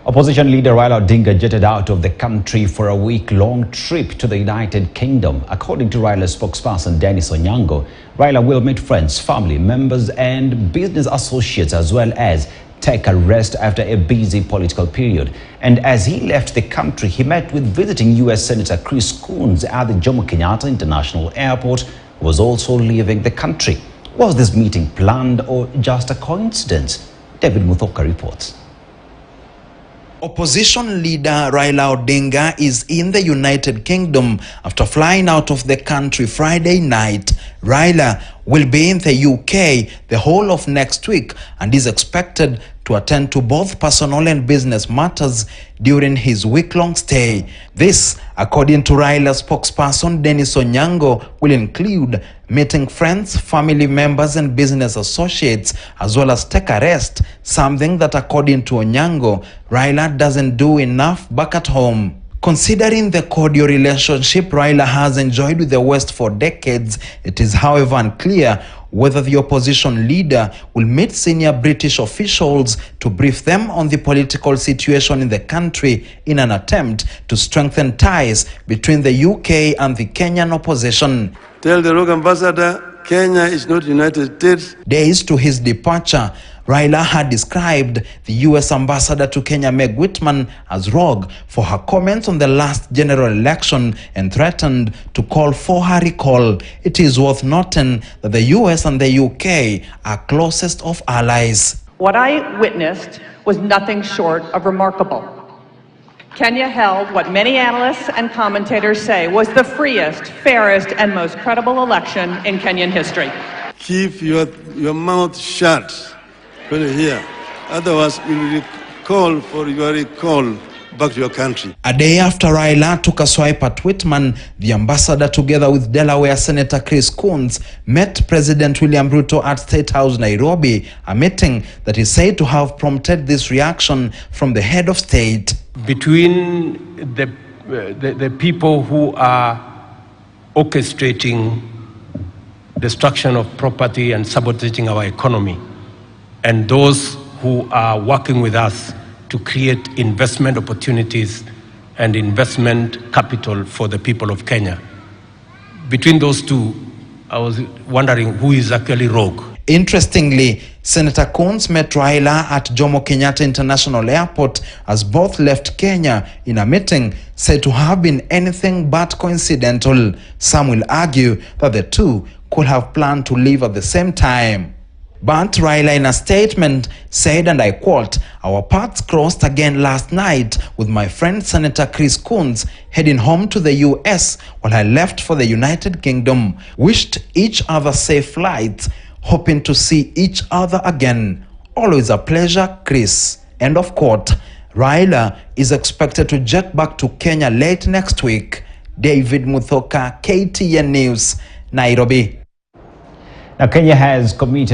Opposition leader Raila Odinga jetted out of the country for a week-long trip to the United Kingdom. According to Raila's spokesperson Dennis Onyango, Raila will meet friends, family members and business associates, as well as take a rest after a busy political period. And as he left the country, he met with visiting US Senator Coons at the Jomo Kenyatta International Airport, who was also leaving the country. Was this meeting planned or just a coincidence? David Muthoka reports. Opposition leader Raila Odinga is in the United Kingdom after flying out of the country Friday night. Raila will be in the UK the whole of next week and is expected to attend to both personal and business matters during his week-long stay. This, according to Raila's spokesperson Dennis Onyango, will include meeting friends, family members and business associates, as well as take a rest, something that, according to Onyango, Raila doesn't do enough back at home. Considering the cordial relationship Raila has enjoyed with the West for decades, it is however unclear whether the opposition leader will meet senior British officials to brief them on the political situation in the country in an attempt to strengthen ties between the UK and the Kenyan opposition. Tell the rogue ambassador, Kenya is not United States. Days to his departure, Raila had described the US ambassador to Kenya, Meg Whitman, as rogue for her comments on the last general election and threatened to call for her recall. It is worth noting that the US and the UK are closest of allies. What I witnessed was nothing short of remarkable. Kenya held what many analysts and commentators say was the freest, fairest, and most credible election in Kenyan history. Keep your mouth shut when you're here. Otherwise, we will call for your recall back to your country. A day after Raila took a swipe at Whitman, the ambassador, together with Delaware Senator Coons, met President William Ruto at State House, Nairobi, a meeting that is said to have prompted this reaction from the head of state. Between the people who are orchestrating destruction of property and sabotaging our economy, and those who are working with us to create investment opportunities and investment capital for the people of Kenya. Between those two, I was wondering who is actually rogue. Interestingly, Senator Coons met Raila at Jomo Kenyatta International Airport as both left Kenya in a meeting said to have been anything but coincidental. Some will argue that the two could have planned to leave at the same time. But Raila, in a statement, said, and I quote, "Our paths crossed again last night with my friend Senator Coons heading home to the US while I left for the United Kingdom. Wished each other safe flights, hoping to see each other again. Always a pleasure, Chris." End of quote. Raila is expected to jet back to Kenya late next week. David Muthoka, KTN News, Nairobi. Now, Kenya has committed